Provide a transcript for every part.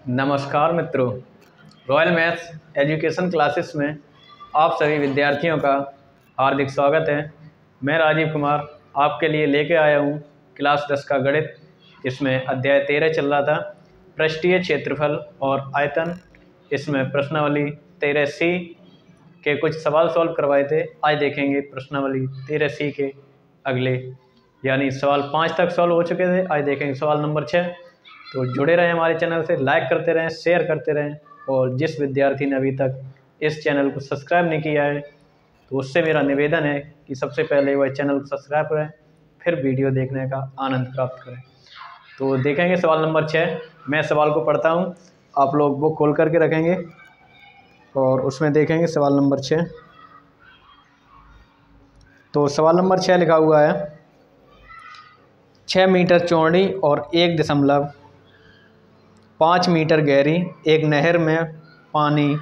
नमस्कार मित्रों, royal maths education classes में आप सभी विद्यार्थियों का हार्दिक स्वागत है। मैं राजीव कुमार आपके लिए लेके आया हूँ क्लास 10 का गणित। इसमें अध्याय 13 चल रहा था, पृष्ठीय क्षेत्रफल और आयतन। इसमें प्रश्नावली 13C के कुछ सवाल सॉल्व करवाए थे। आज देखेंगे प्रश्नावली 13C के अगले, यानी सवाल 5 तक सॉल्व हो चुके थे। आज देखेंगे सवाल नंबर 6। तो जुड़े रहें हमारे चैनल से, लाइक करते रहें, शेयर करते रहें। और जिस विद्यार्थी ने अभी तक इस चैनल को सब्सक्राइब नहीं किया है तो उससे मेरा निवेदन है कि सबसे पहले वह चैनल को सब्सक्राइब करें, फिर वीडियो देखने का आनंद प्राप्त करें। तो देखेंगे सवाल नंबर 6। मैं सवाल को पढ़ता हूँ, आप लोग बुक खोल करके रखेंगे और उसमें देखेंगे सवाल नंबर 6। तो सवाल नंबर 6 लिखा हुआ है, 6 मीटर चौड़ी और 1.5 मीटर गहरी एक नहर में पानी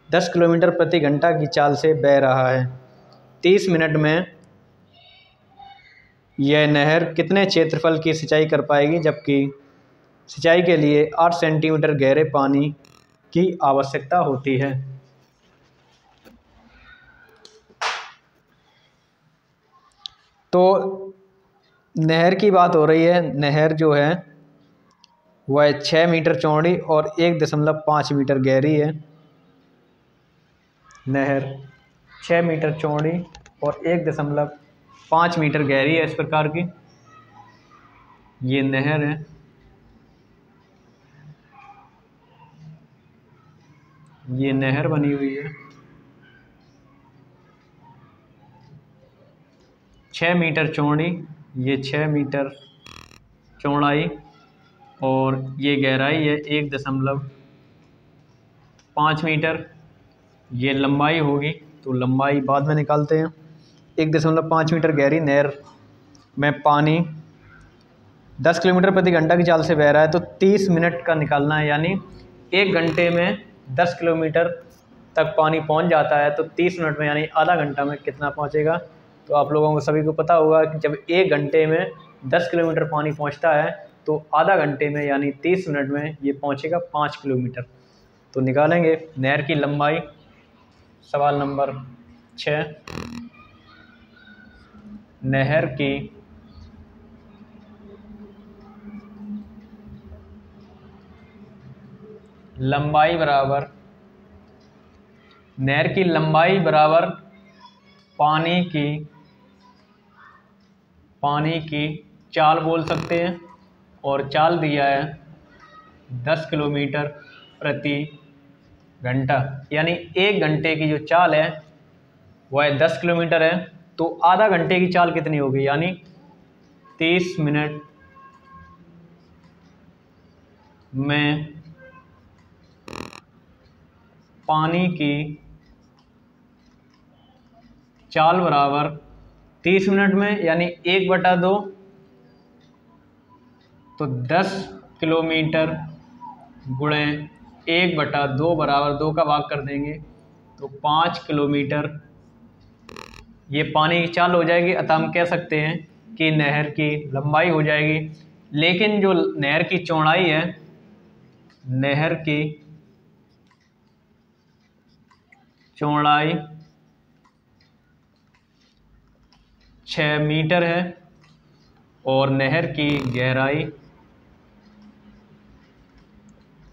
10 किलोमीटर प्रति घंटा की चाल से बह रहा है। 30 मिनट में यह नहर कितने क्षेत्रफल की सिंचाई कर पाएगी, जबकि सिंचाई के लिए 8 सेंटीमीटर गहरे पानी की आवश्यकता होती है। तो नहर की बात हो रही है। नहर जो है वह 6 मीटर चौड़ी और 1.5 मीटर गहरी है। नहर 6 मीटर चौड़ी और 1.5 मीटर गहरी है। इस प्रकार की ये नहर है। ये नहर बनी हुई है 6 मीटर चौड़ी, ये 6 मीटर चौड़ाई और ये गहराई है 1.5 मीटर। ये लंबाई होगी, तो लंबाई बाद में निकालते हैं। 1.5 मीटर गहरी नहर में पानी 10 किलोमीटर प्रति घंटा की चाल से बह रहा है, तो 30 मिनट का निकालना है, यानी 1 घंटे में 10 किलोमीटर तक पानी पहुंच जाता है। तो 30 मिनट में यानी आधा घंटा में कितना पहुंचेगा। तो आप लोगों को सभी को पता होगा कि जब 1 घंटे में 10 किलोमीटर पानी पहुंचता है तो आधा घंटे में यानी 30 मिनट में ये पहुंचेगा 5 किलोमीटर। तो निकालेंगे नहर की लंबाई। सवाल नंबर 6, नहर की लंबाई बराबर, नहर की लंबाई बराबर पानी की चाल बोल सकते हैं। और चाल दिया है 10 किलोमीटर प्रति घंटा, यानी 1 घंटे की जो चाल है वह 10 किलोमीटर है। तो आधा घंटे की चाल कितनी होगी, यानी 30 मिनट में पानी की चाल बराबर 30 मिनट में यानी 1/2, तो 10 किलोमीटर गुणे 1/2 बराबर 2 का भाग कर देंगे तो 5 किलोमीटर ये पानी की चाल हो जाएगी। अतः हम कह सकते हैं कि नहर की लंबाई हो जाएगी। लेकिन जो नहर की चौड़ाई है, नहर की चौड़ाई 6 मीटर है और नहर की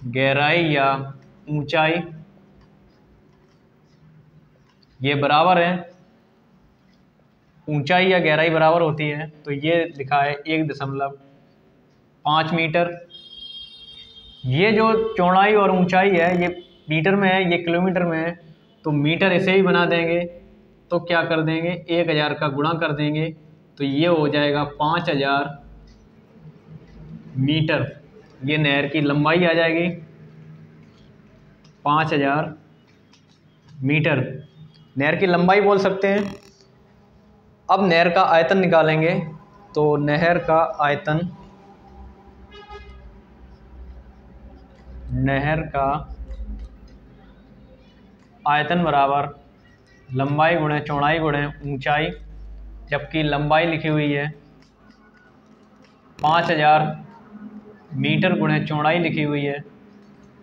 गहराई या ऊंचाई ये बराबर है। ऊंचाई या गहराई बराबर होती है, तो ये लिखा है 1.5 मीटर। ये जो चौड़ाई और ऊंचाई है ये मीटर में है, ये किलोमीटर में है, तो मीटर इसे ही बना देंगे। तो क्या कर देंगे, 1000 का गुणा कर देंगे, तो ये हो जाएगा 5000 मीटर। ये नहर की लंबाई आ जाएगी 5000 मीटर। नहर की लंबाई बोल सकते हैं। अब नहर का आयतन निकालेंगे। तो नहर का आयतन बराबर लंबाई गुणे चौड़ाई गुणे ऊंचाई, जबकि लंबाई लिखी हुई है 5000 मीटर गुणे चौड़ाई लिखी हुई है,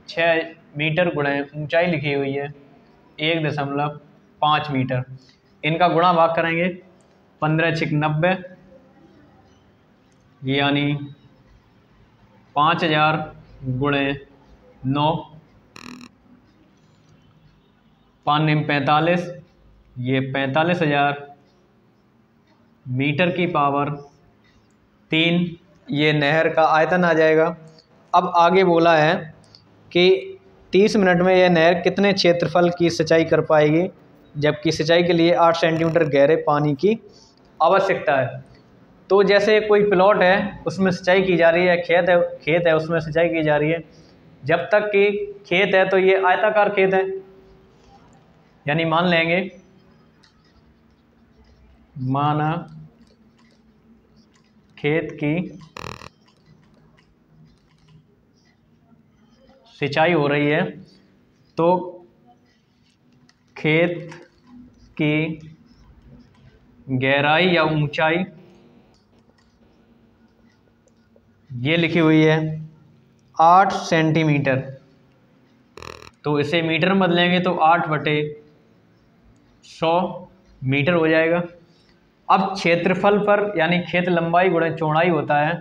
6 मीटर गुणे ऊंचाई लिखी हुई है 1.5 मीटर। इनका गुणा भाग करेंगे 15 × 90 यानी 5000 गुणे 9, 5 × 45 ये 45,000 मीटर की पावर 3 ये नहर का आयतन आ जाएगा। अब आगे बोला है कि 30 मिनट में यह नहर कितने क्षेत्रफल की सिंचाई कर पाएगी, जबकि सिंचाई के लिए 8 सेंटीमीटर गहरे पानी की आवश्यकता है। तो जैसे कोई प्लॉट है उसमें सिंचाई की जा रही है, खेत है उसमें सिंचाई की जा रही है। जब तक कि खेत है तो ये आयताकार खेत है, यानी मान लेंगे माना खेत की सिंचाई हो रही है तो खेत की गहराई या ऊंचाई ये लिखी हुई है 8 सेंटीमीटर। तो इसे मीटर में बदलेंगे तो 8/100 मीटर हो जाएगा। अब क्षेत्रफल पर यानी खेत लंबाई गुणे चौड़ाई होता है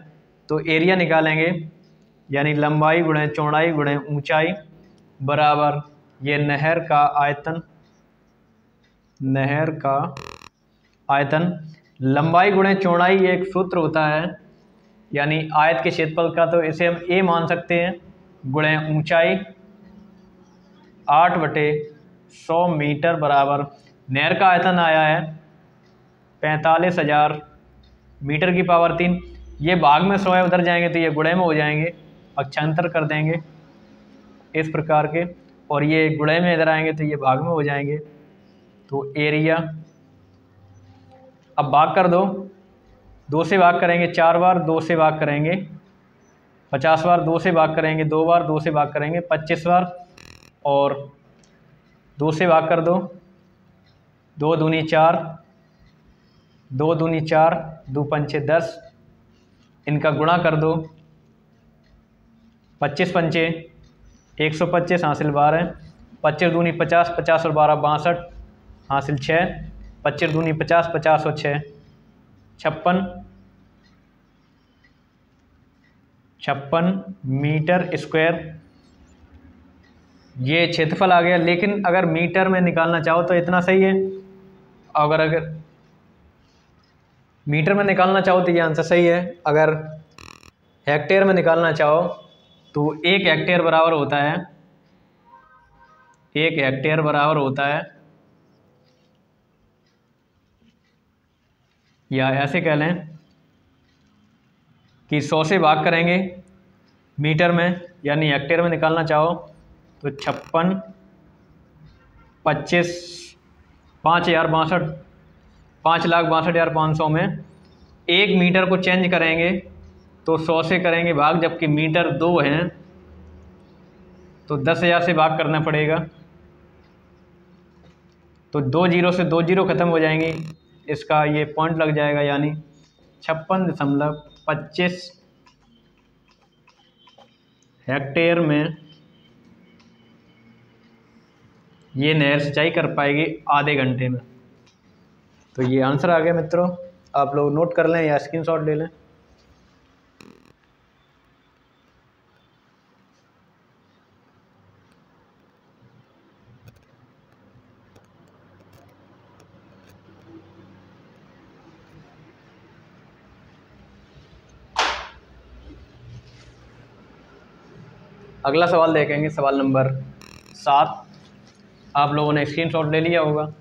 तो एरिया निकालेंगे, यानी लंबाई गुणे चौड़ाई गुणे ऊंचाई बराबर ये नहर का आयतन। लंबाई गुणे चौड़ाई एक सूत्र होता है, यानी आयत के क्षेत्रफल का, तो इसे हम ए मान सकते हैं, गुणे ऊंचाई 8/100 मीटर बराबर नहर का आयतन आया है 45,000 मीटर की पावर 3। ये भाग में 100 है, उधर जाएंगे तो ये गुणे में हो जाएंगे, पक्षांतर कर देंगे इस प्रकार के, और ये गुणे में इधर आएंगे तो ये भाग में हो जाएंगे। तो एरिया अब भाग कर दो, 2 से भाग करेंगे 4 बार, 2 से भाग करेंगे 50 बार, 2 से भाग करेंगे 2 बार, 2 से भाग करेंगे 25 बार, और 2 से भाग कर दो, 2 दूनी 4, 2 दूनी 4, 2 पंचे 10, इनका गुणा कर दो, 25 पंचे 125 हासिल 12, 25 दूनी 50, 50 और 12 62 हासिल 6, 25 दूनी 50, 50 और 6 56 मीटर स्क्वायर ये क्षेत्रफल आ गया। लेकिन अगर मीटर में निकालना चाहो तो इतना सही है, अगर मीटर में निकालना चाहो तो ये आंसर सही है। अगर हेक्टेयर में निकालना चाहो तो 1 हेक्टेयर बराबर होता है, 1 हेक्टेयर बराबर होता है, या ऐसे कह लें कि 100 से भाग करेंगे मीटर में, यानी हेक्टेयर में निकालना चाहो तो 56 25 5,062 5,62,500 में 1 मीटर को चेंज करेंगे तो 100 से करेंगे भाग, जबकि मीटर 2 हैं तो 10,000 से भाग करना पड़ेगा। तो 2 जीरो से 2 जीरो खत्म हो जाएंगे, इसका ये पॉइंट लग जाएगा, यानी 56.25 हेक्टेयर में ये नहर सिंचाई कर पाएगी आधे घंटे में। तो ये आंसर आ गया मित्रों, आप लोग नोट कर लें या स्क्रीनशॉट ले लें। अगला सवाल देखेंगे, सवाल नंबर 7। आप लोगों ने स्क्रीनशॉट ले लिया होगा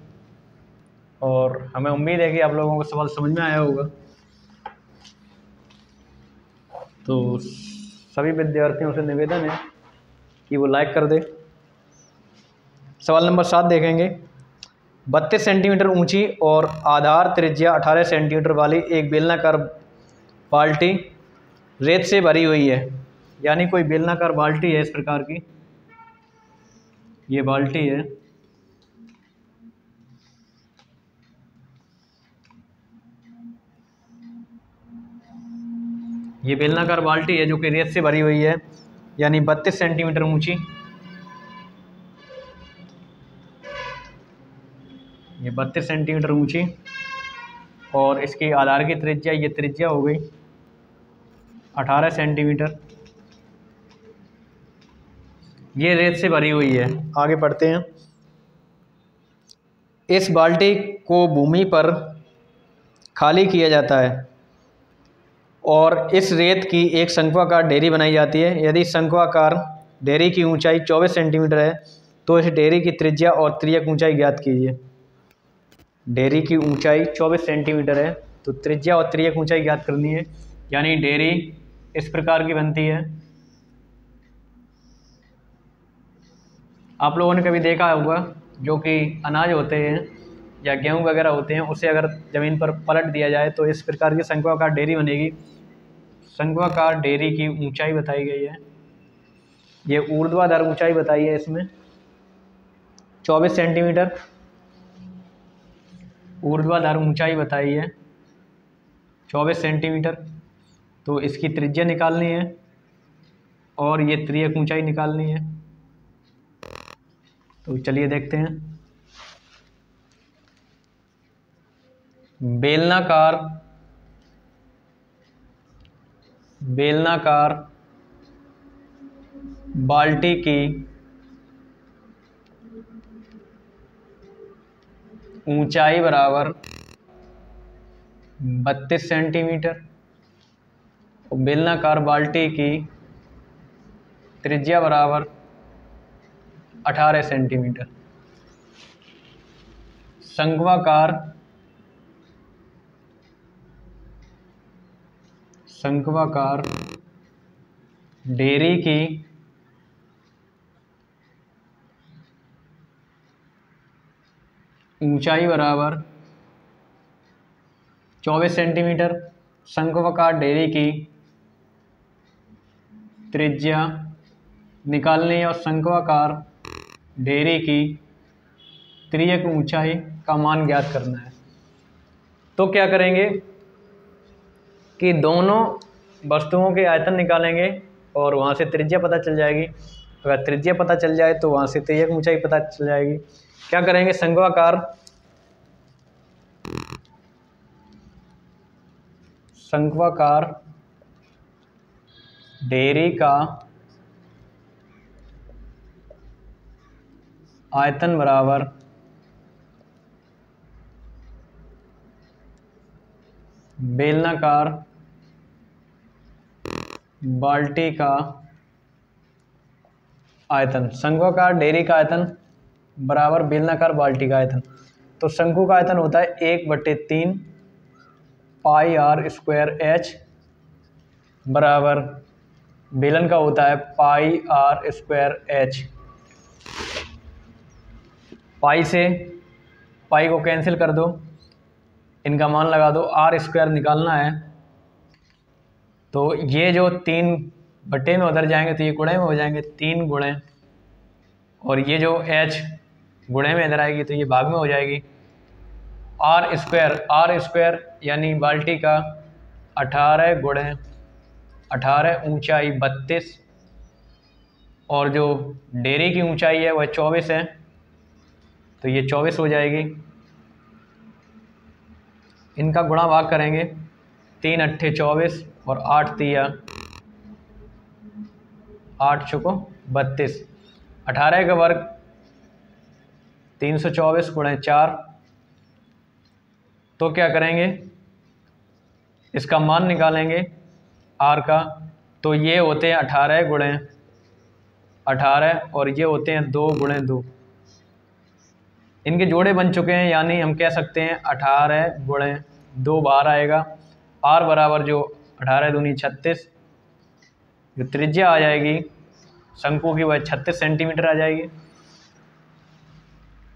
और हमें उम्मीद है कि आप लोगों को सवाल समझ में आया होगा। तो सभी विद्यार्थियों से निवेदन है कि वो लाइक कर दे। सवाल नंबर 7 देखेंगे। 32 सेंटीमीटर ऊंची और आधार त्रिज्या 18 सेंटीमीटर वाली एक बेलनाकार बाल्टी रेत से भरी हुई है, यानी कोई बेलनाकार बाल्टी है इस प्रकार की, ये बाल्टी है, ये बेलनाकार बाल्टी है जो कि रेत से भरी हुई है। यानी 32 सेंटीमीटर ऊंची। ये 32 सेंटीमीटर ऊंची, और इसकी आधार की त्रिज्या, ये त्रिज्या हो गई 18 सेंटीमीटर। ये रेत से भरी हुई है। आगे बढ़ते हैं। इस बाल्टी को भूमि पर खाली किया जाता है और इस रेत की एक शंक्वाकार ढेरी बनाई जाती है। यदि शंक्वाकार ढेरी की ऊंचाई 24 सेंटीमीटर है तो इस ढेरी की त्रिज्या और त्रियक ऊंचाई ज्ञात कीजिए। ढेरी की ऊंचाई 24 सेंटीमीटर है तो त्रिज्या और त्रियक ऊंचाई ज्ञात करनी है। यानी ढेरी इस प्रकार की बनती है। आप लोगों ने कभी देखा होगा, जो कि अनाज होते हैं या गेहूं वगैरह होते हैं, उसे अगर ज़मीन पर पलट दिया जाए तो इस प्रकार की शंक्वाकार ढेरी बनेगी। शंक्वाकार ढेरी की ऊंचाई बताई गई है, ये ऊर्ध्वाधर ऊंचाई बताई है इसमें 24 सेंटीमीटर। ऊर्ध्वाधर ऊंचाई बताई है 24 सेंटीमीटर। तो इसकी त्रिज्या निकालनी है और ये त्रियक ऊंचाई निकालनी है। तो चलिए देखते हैं। बेलनाकार बाल्टी की ऊंचाई बराबर 32 सेंटीमीटर और बेलनाकार बाल्टी की त्रिज्या बराबर 18 सेंटीमीटर। शंक्वाकार ढेरी की ऊंचाई बराबर 24 सेंटीमीटर। शंक्वाकार ढेरी की त्रिज्या निकालनी है और शंक्वाकार ढेरी की त्रियक ऊंचाई का मान ज्ञात करना है। तो क्या करेंगे कि दोनों वस्तुओं के आयतन निकालेंगे और वहाँ से त्रिज्या पता चल जाएगी। अगर त्रिज्या पता चल जाए तो वहाँ से त्रियक ऊंचाई पता चल जाएगी। क्या करेंगे, शंक्वाकार ढेरी का आयतन बराबर बेलनाकार बाल्टी का आयतन। शंक्वाकार ढेरी का आयतन बराबर बेलनाकार बाल्टी का आयतन। तो शंकु का आयतन होता है 1/3 पाई आर स्क्वायर एच बराबर बेलन का होता है पाई आर स्क्वायर एच। पाई से पाई को कैंसिल कर दो, इनका मान लगा दो, आर स्क्वायर निकालना है। तो ये जो 3 बटे में उधर जाएंगे तो ये गुणे में हो जाएंगे, 3 गुणे, और ये जो h गुणे में इधर आएगी तो ये भाग में हो जाएगी। आर स्क्वायर यानी बाल्टी का 18 गुणे 18 ऊंचाई 32 और जो डेयरी की ऊंचाई है वह 24 है तो ये 24 हो जाएगी। इनका गुणा भाग करेंगे, 3 अट्ठे 24 और 8 तिया 8 चुको 32। 18 का वर्ग 324 गुणे 4। तो क्या करेंगे, इसका मान निकालेंगे आर का। तो ये होते हैं 18 गुणे 18 और ये होते हैं 2 गुणे 2। इनके जोड़े बन चुके हैं, यानी हम कह सकते हैं 18 गुणे 2 बाहर आएगा। आर बराबर जो 18 दूनी 36, जो त्रिज्या आ जाएगी शंकु की वह 36 सेंटीमीटर आ जाएगी।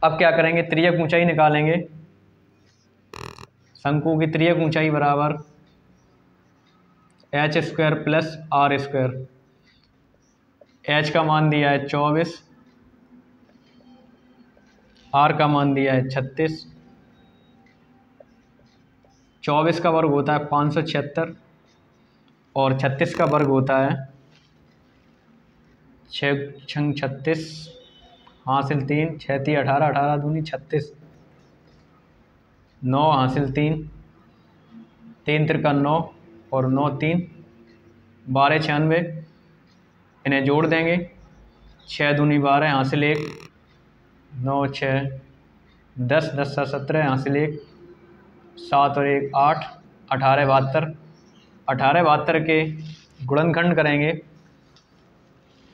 अब क्या करेंगे, त्रियक ऊंचाई निकालेंगे। शंकु की त्रियक ऊंचाई बराबर H square plus R square. H का मान दिया है 24, आर का मान दिया है 36। 24 का वर्ग होता है 576 और 36 का वर्ग होता है छः छंग 36, हासिल 3, 6 × 18, 18 दूनी 36, 9 हासिल 3, 3 × 9 और 9 3, 12 96, इन्हें जोड़ देंगे। 6 दूनी 12 हासिल 1, 9 6 10, 10 7 17 हासिल 1, 7 और 1 8, 18 72, 18 72 के गुणनखंड करेंगे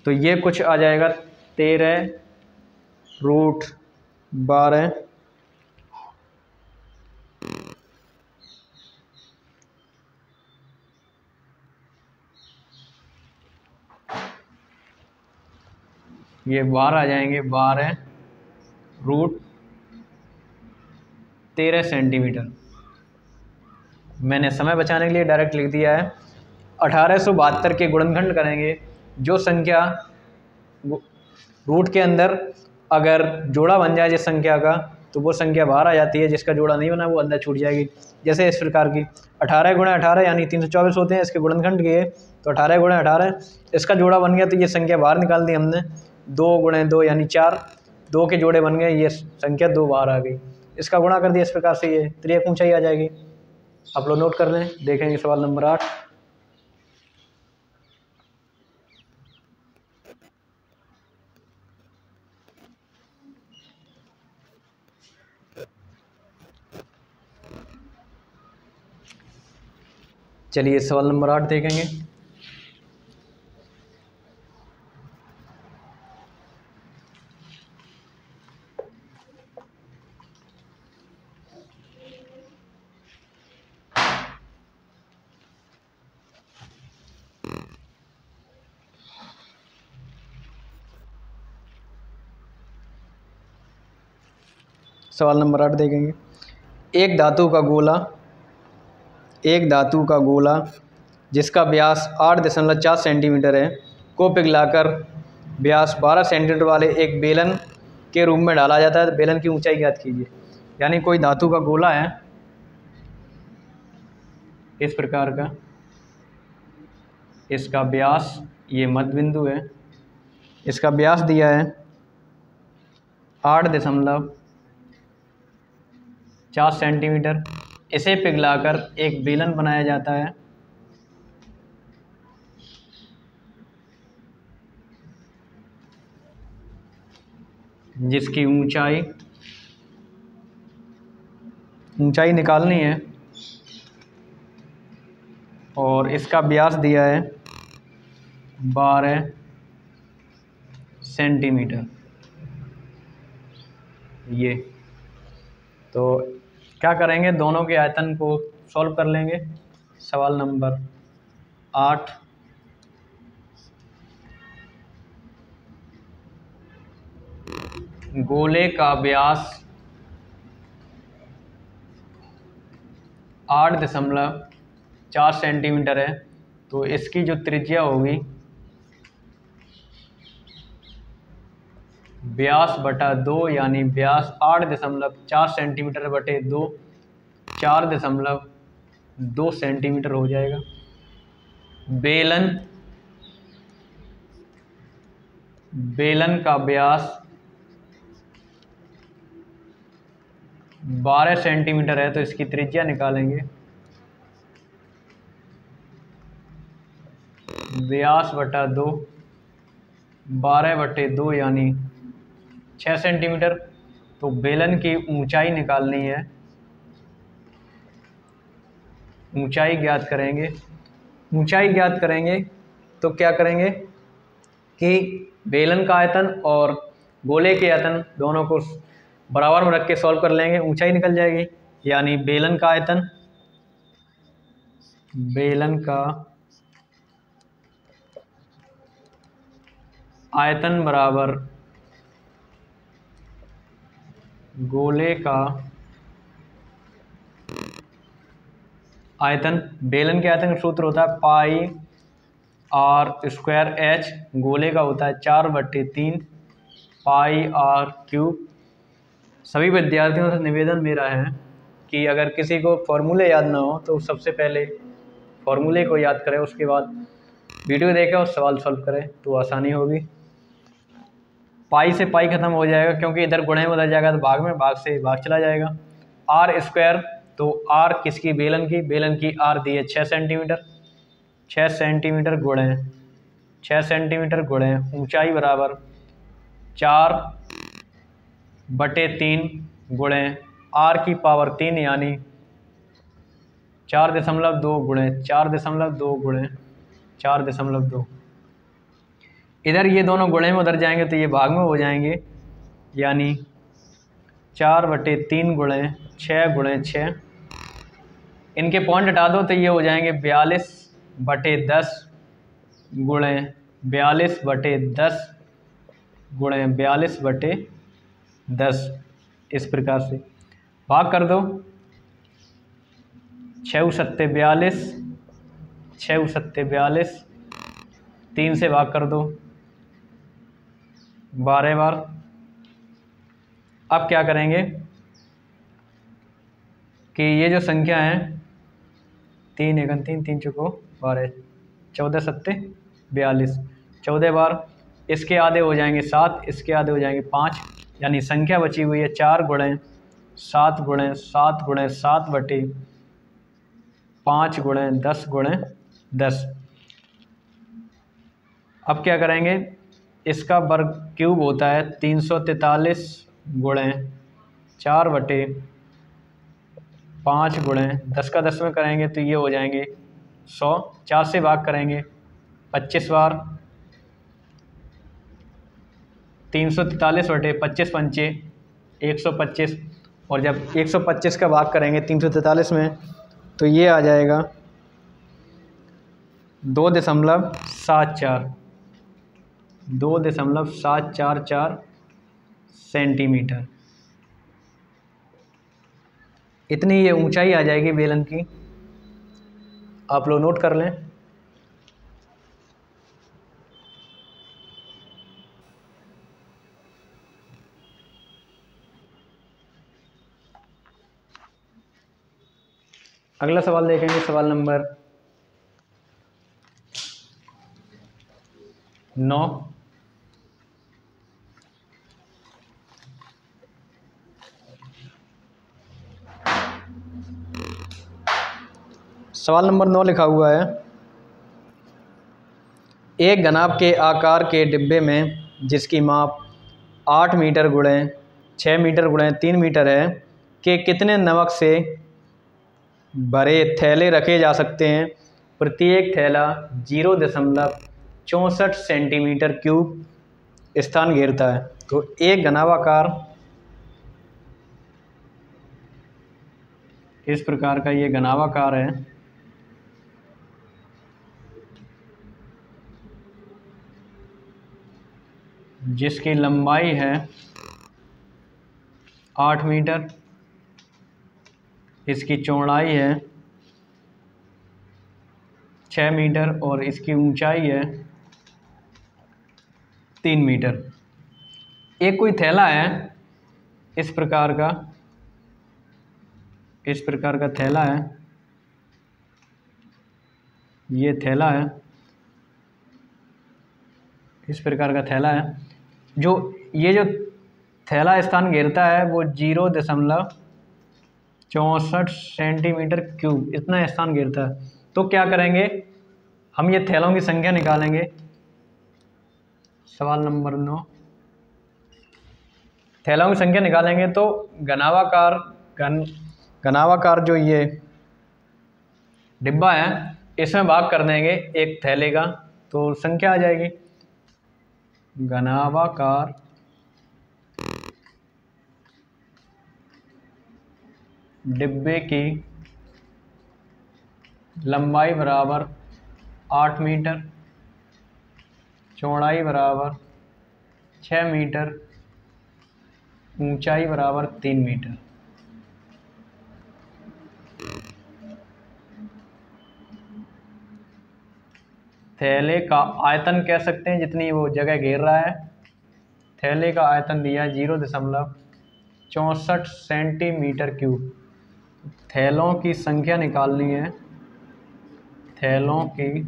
तो ये कुछ आ जाएगा 13√12। ये 12 आ जाएंगे 12√13 सेंटीमीटर। मैंने समय बचाने के लिए डायरेक्ट लिख दिया है। 1872 के गुणनखंड करेंगे, जो संख्या रूट के अंदर अगर जोड़ा बन जाए जिस संख्या का तो वो संख्या बाहर आ जाती है, जिसका जोड़ा नहीं बना वो अंदर छूट जाएगी। जैसे इस प्रकार की 18 × 18 यानी 324 होते हैं, इसके गुणनखंड किए तो 18 × 18, इसका जोड़ा बन गया तो ये संख्या बाहर निकाल दी हमने। 2 × 2 यानी 4, 2 के जोड़े बन गए, ये संख्या 2 बाहर आ गई। इसका गुणा कर दिया इस प्रकार से ये त्रियक ऊंचाई आ जाएगी। आप लोग नोट कर लें। देखेंगे सवाल नंबर 8। चलिए सवाल नंबर 8 देखेंगे। सवाल नंबर 8 देखेंगे। एक धातु का गोला जिसका व्यास 8.4 सेंटीमीटर है को पिघलाकर व्यास 12 सेंटीमीटर वाले एक बेलन के रूप में डाला जाता है। बेलन की ऊंचाई ज्ञात कीजिए। यानी कोई धातु का गोला है इस प्रकार का, इसका व्यास ये मध्य बिंदु है, इसका व्यास दिया है 8.4 सेंटीमीटर। इसे पिघलाकर एक बेलन बनाया जाता है जिसकी ऊंचाई निकालनी है और इसका व्यास दिया है 12 सेंटीमीटर। ये तो क्या करेंगे, दोनों के आयतन को सॉल्व कर लेंगे। सवाल नंबर 8। गोले का व्यास 8.4 सेंटीमीटर है तो इसकी जो त्रिज्या होगी व्यास बटा 2 यानी व्यास 8.4 सेंटीमीटर बटे 2, 4.2 सेंटीमीटर हो जाएगा। बेलन का व्यास 12 सेंटीमीटर है तो इसकी त्रिज्या निकालेंगे। व्यास बटा 2, 12/2 यानी 6 सेंटीमीटर। तो बेलन की ऊंचाई निकालनी है, ऊंचाई ज्ञात करेंगे। ऊंचाई ज्ञात करेंगे तो क्या करेंगे कि बेलन का आयतन और गोले के आयतन दोनों को बराबर में रख के सॉल्व कर लेंगे, ऊंचाई निकल जाएगी। यानी बेलन का आयतन बराबर गोले का आयतन। बेलन के आयतन का सूत्र होता है πr²h, गोले का होता है 4/3 πr³। सभी विद्यार्थियों से निवेदन मेरा है कि अगर किसी को फॉर्मूले याद ना हो तो सबसे पहले फॉर्मूले को याद करें, उसके बाद वीडियो देखें और सवाल सॉल्व करें तो आसानी होगी। पाई से पाई खत्म हो जाएगा क्योंकि इधर गुणे में उधर जाएगा तो भाग में, भाग से भाग चला जाएगा। आर स्क्वायर, तो आर किसकी, बेलन की, बेलन की आर दी है 6 सेंटीमीटर, 6 सेंटीमीटर गुणे 6 सेंटीमीटर गुणे ऊंचाई बराबर 4/3 गुणे आर की पावर 3 यानी 4.2 गुणे 4.2 गुणे 4.2। इधर ये दोनों गुणे में उधर जाएंगे तो ये भाग में हो जाएंगे, यानी 4/3 गुणे 6 गुणे 6। इनके पॉइंट हटा दो तो ये हो जाएंगे 42/10 गुणे 42/10 गुणे 42/10। इस प्रकार से भाग कर दो, 6 सत्ते 42, 6 सत्ते 42, 3 से भाग कर दो 12 बार। अब क्या करेंगे कि ये जो संख्या है 3 एकन 3, 3 चुको 12, 14 सत्ते 42, 14 बार। इसके आधे हो जाएंगे 7, इसके आधे हो जाएंगे 5, यानी संख्या बची हुई है 4 गुणे 7 गुणे 7 गुणे 7/5 गुणे 10 गुणे 10। अब क्या करेंगे, इसका वर्ग क्यूब होता है 343 गुणे 4/5 गुणे 10 का 10 में करेंगे तो ये हो जाएंगे 100। 4 से भाग करेंगे 25 बार, 343/25 पंचे 125, और जब 125 का भाग करेंगे 343 में तो ये आ जाएगा 2.744 2.744 सेंटीमीटर। इतनी ये ऊंचाई आ जाएगी बेलन की, आप लोग नोट कर लें। अगला सवाल देखेंगे, सवाल नंबर 9। सवाल नंबर 9 लिखा हुआ है, एक घनाभ के आकार के डिब्बे में जिसकी माप 8 मीटर गुणे 6 मीटर गुणे 3 मीटर है के कितने नमक से भरे थैले रखे जा सकते हैं। प्रत्येक थैला 0.64 सेंटीमीटर क्यूब स्थान घेरता है। तो एक घनाभाकार इस प्रकार का ये घनाभाकार है, जिसकी लंबाई है 8 मीटर, इसकी चौड़ाई है 6 मीटर और इसकी ऊंचाई है 3 मीटर। एक कोई थैला है इस प्रकार का, इस प्रकार का थैला है, ये थैला है, इस प्रकार का थैला है। जो ये जो थैला स्थान घेरता है वो 0.64 सेंटीमीटर क्यूब इतना स्थान घेरता है। तो क्या करेंगे, हम ये थैलों की संख्या निकालेंगे। सवाल नंबर 9, थैलों की संख्या निकालेंगे तो घनाभाकार जो ये डिब्बा है इसमें भाग कर देंगे एक थैले का, तो संख्या आ जाएगी घनाभाकार डिब्बे की लंबाई बराबर 8 मीटर, चौड़ाई बराबर 6 मीटर, ऊंचाई बराबर 3 मीटर। थैले का आयतन कह सकते हैं जितनी वो जगह घेर रहा है। थैले का आयतन दिया है 0.64 सेंटीमीटर क्यूब। थैलों की संख्या निकालनी है, थैलों की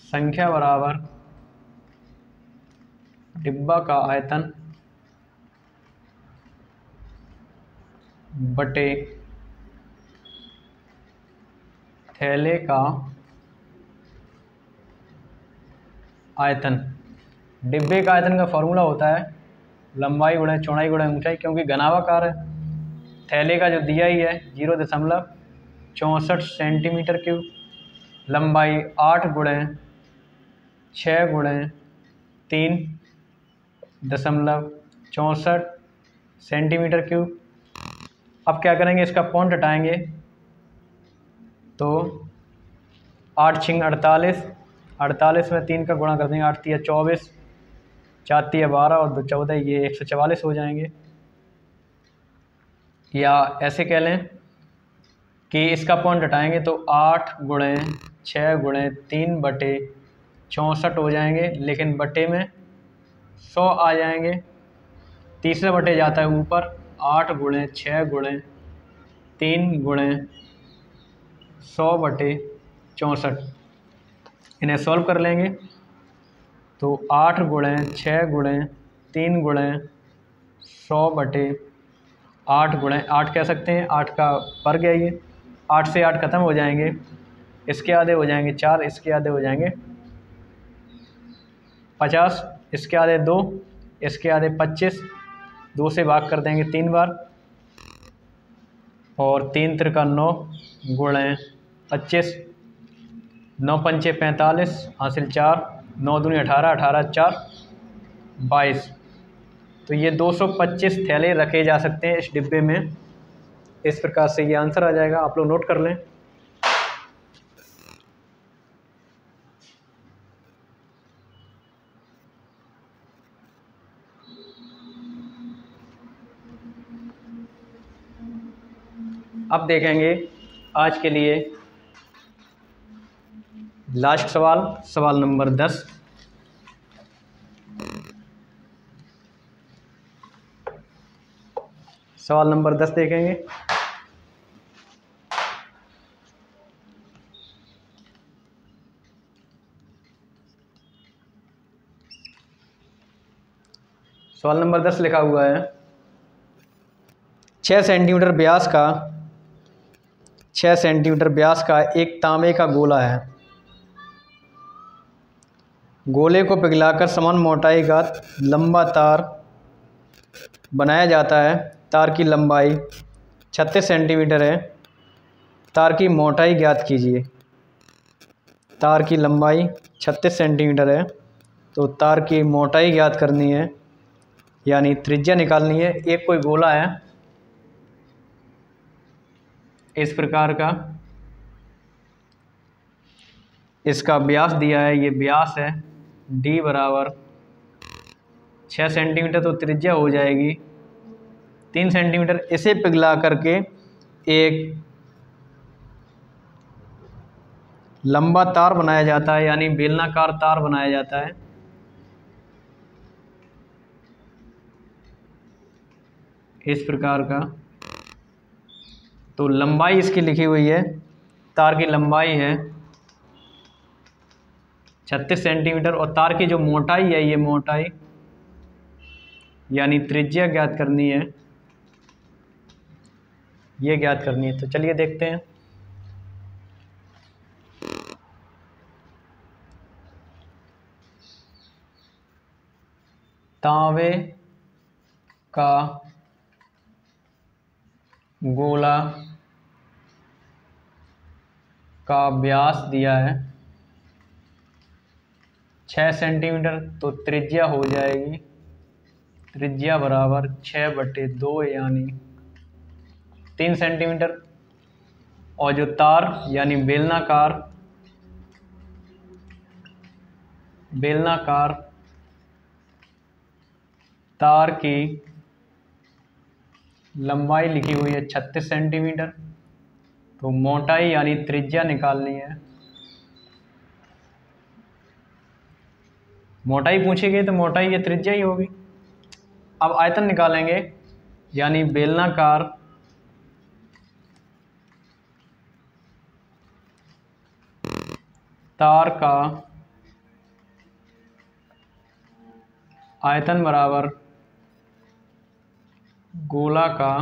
संख्या बराबर डिब्बा का आयतन बटे थैले का आयतन। डिब्बे का आयतन का फॉर्मूला होता है लंबाई गुणे चौड़ाई गुणे ऊंचाई, क्योंकि घनाभाकार है। थैले का जो दिया ही है 0.64 सेंटीमीटर क्यूब, लंबाई 8 गुणे 6 गुणे 3.64 सेंटीमीटर क्यूब। अब क्या करेंगे, इसका पॉइंट हटाएंगे तो 8 छिंग 48, 48 में 3 का गुणा कर देंगे, 8 तिया 24, 4 तिया 12 और 2 14, ये 144 हो जाएंगे। या ऐसे कह लें कि इसका पॉइंट हटाएंगे तो 8 गुणे 6 गुणे 3 बटे 64 हो जाएंगे, लेकिन बटे में 100 आ जाएंगे। तीसरे बटे जाता है ऊपर, 8 गुणे 6 गुणे 3 गुणे 100 बटे 64। इन्हें सॉल्व कर लेंगे तो 8 गुणे 6 गुणे 3 गुणे 100 बटे 8 गुणे 8 कह सकते हैं, 8 का वर्ग है ये। 8 से 8 खत्म हो जाएंगे, इसके आधे हो जाएंगे 4, इसके आधे हो जाएंगे 50, इसके आधे 2, इसके आधे 25, 2 से भाग कर देंगे 3 बार और 3 त्रिका 9 गुणे 25, 9 पंचे 45, हासिल 4, 9 दूनी 18, 18 4 22। तो ये 225 थैले रखे जा सकते हैं इस डिब्बे में। इस प्रकार से ये आंसर आ जाएगा, आप लोग नोट कर लें। अब देखेंगे आज के लिए लास्ट सवाल, सवाल नंबर 10। सवाल नंबर 10 देखेंगे। सवाल नंबर 10 लिखा हुआ है 6 सेंटीमीटर व्यास का एक तांबे का गोला है। गोले को पिघलाकर समान मोटाई का लंबा तार बनाया जाता है। तार की लंबाई 36 सेंटीमीटर है। तार की मोटाई ज्ञात कीजिए। तार की लंबाई 36 सेंटीमीटर है, तो तार की मोटाई ज्ञात करनी है, यानी त्रिज्या निकालनी है। एक कोई गोला है इस प्रकार का, इसका व्यास दिया है, ये व्यास है d बराबर 6 सेंटीमीटर, तो त्रिज्या हो जाएगी 3 सेंटीमीटर। इसे पिघला करके एक लंबा तार बनाया जाता है, यानी बेलनाकार तार बनाया जाता है। इस प्रकार का, तो लंबाई इसकी लिखी हुई है, तार की लंबाई है 36 सेंटीमीटर और तार की जो मोटाई है, ये मोटाई यानी त्रिज्या ज्ञात करनी है, ये ज्ञात करनी है। तो चलिए देखते हैं। तांबे का गोला का व्यास दिया है 6 सेंटीमीटर, तो त्रिज्या हो जाएगी, त्रिज्या बराबर 6/2 यानी 3 सेंटीमीटर। और जो तार यानी बेलनाकार तार की लंबाई लिखी हुई है 36 सेंटीमीटर, तो मोटाई यानी त्रिज्या निकालनी है। मोटाई पूछी गई तो मोटाई ये त्रिज्या ही होगी। अब आयतन निकालेंगे, यानी बेलनाकार तार का आयतन बराबर गोला का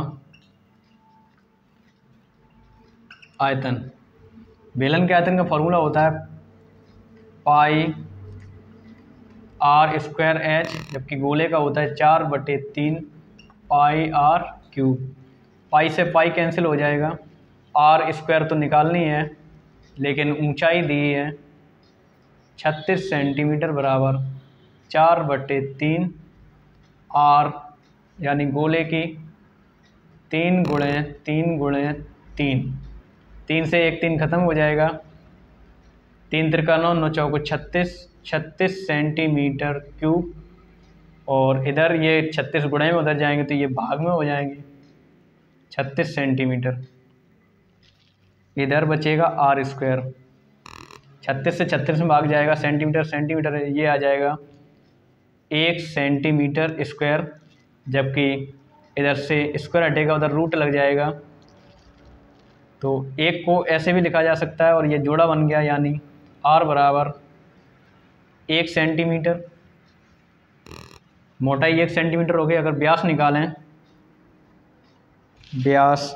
आयतन। बेलन के आयतन का फॉर्मूला होता है पाई आर स्क्वायर एच, जबकि गोले का होता है 4/3 पाई आर क्यूब। पाई से पाई कैंसिल हो जाएगा, आर स्क्वायर तो निकालनी है, लेकिन ऊंचाई दी है 36 सेंटीमीटर बराबर 4/3 आर, यानी गोले की 3 गुणे 3 गुणे 3, 3 से 1 3 खत्म हो जाएगा, 3 त्रिका 9 9 चौको 36 सेंटीमीटर क्यूब। और इधर ये 36 गुणे में उधर जाएंगे तो ये भाग में हो जाएंगे 36 सेंटीमीटर। इधर बचेगा आर स्क्वायर, 36 से 36 में भाग जाएगा, सेंटीमीटर सेंटीमीटर ये आ जाएगा 1 सेंटीमीटर स्क्वायर, जबकि इधर से स्क्वायर हटेगा उधर रूट लग जाएगा। तो एक को ऐसे भी लिखा जा सकता है और ये जोड़ा बन गया, यानी आर बराबर 1 सेंटीमीटर, मोटाई 1 सेंटीमीटर हो गई। अगर व्यास निकालें, व्यास,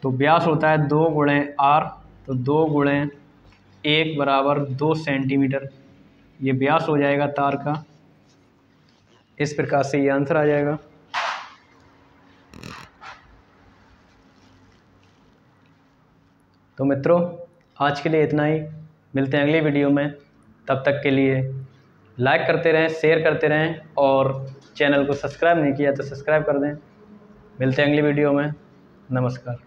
तो व्यास होता है 2 गुणे आर, तो 2 गुणे 1 बराबर 2 सेंटीमीटर, ये व्यास हो जाएगा तार का। इस प्रकार से ये आंसर आ जाएगा। तो मित्रों, आज के लिए इतना ही, मिलते हैं अगली वीडियो में। तब तक के लिए लाइक करते रहें, शेयर करते रहें, और चैनल को सब्सक्राइब नहीं किया तो सब्सक्राइब कर दें। मिलते हैं अगली वीडियो में। नमस्कार।